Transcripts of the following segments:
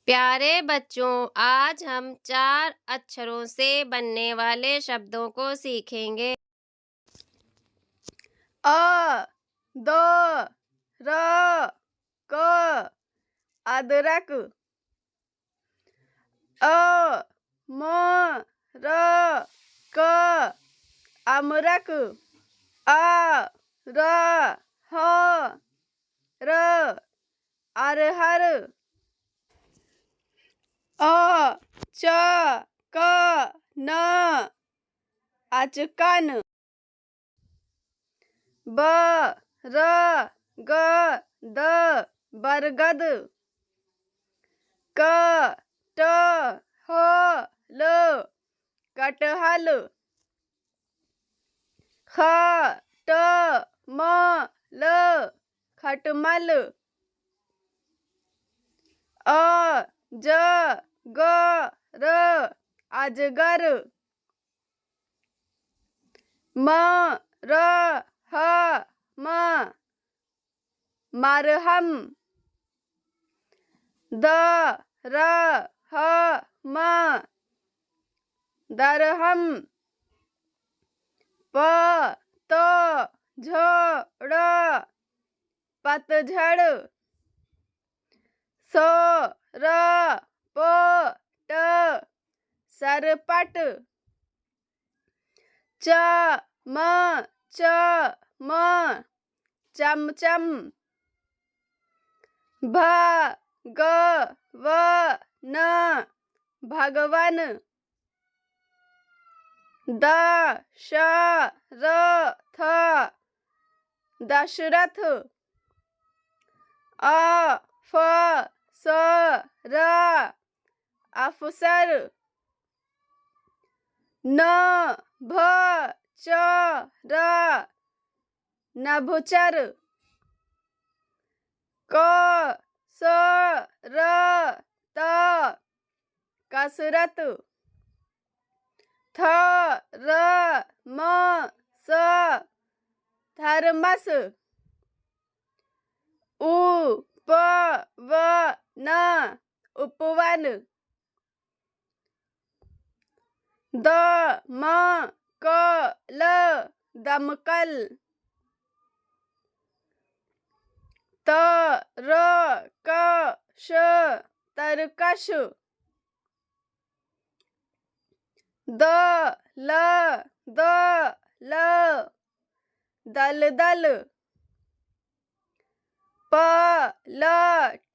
प्यारे बच्चों, आज हम 4 अक्षरों से बनने वाले शब्दों को सीखेंगे। अ द र क अदरक। अ म र क अमरक। आ र ह र अरहर। अ च क न अचकन। ब र ग द बरगद। क ट ह ल कटहल। ख ट म ल खटमल। अ ज ग र अजगर। म र ह म मरहम। द र ह म दरहम। प त झ ड़ पतझड़। स र प ट सरपट। च म च म चमचम। भ ग व न भगवन। द श र थ दशरथ। अ फ स र अफसर। न भ च र नभुचर। क स र त कसरत। थ र म स थर्मस। उ प व न उपवन। द म क ल दमकल। त र क श तरकश। द ल द ल दलदल। प ल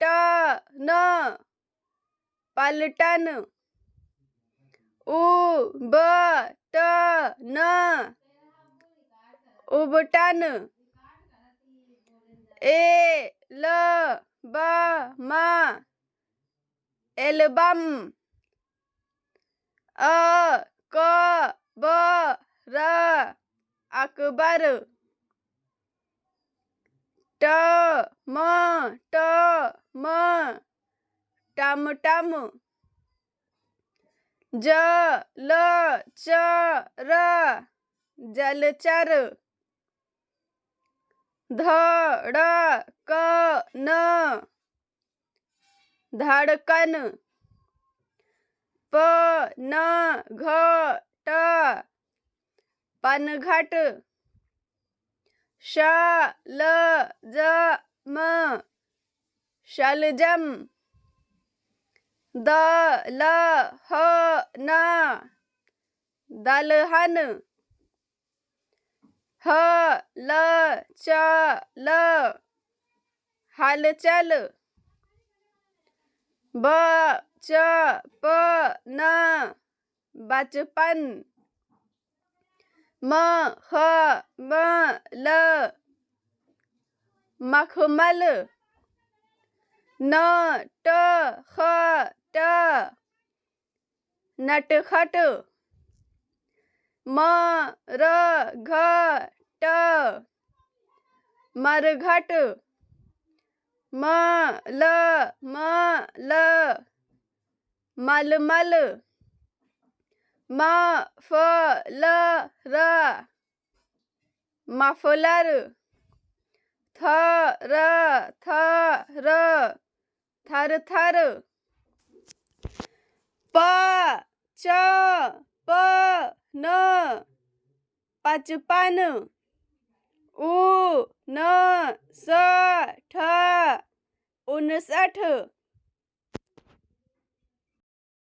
ट न पलटन। उ ब ट न उबटन। ए ल ब म एल्बम। अ क ब र अकबर। ट म ट म टमटम। ज ल च र जलचर। ध ड़ क न धड़कन। प न घ ट पनघट। श ल ज म शलजम। द ल ह न दलहन। ह ल च ल हलचल। ब च प न बचपन। म ख म ल मखमल। न ट ख ट नटखट। म र घ ट मरघट। म ल म ल मलमल। म फ ल र मफलर। थ र थ र थरथर। 55 55 59 59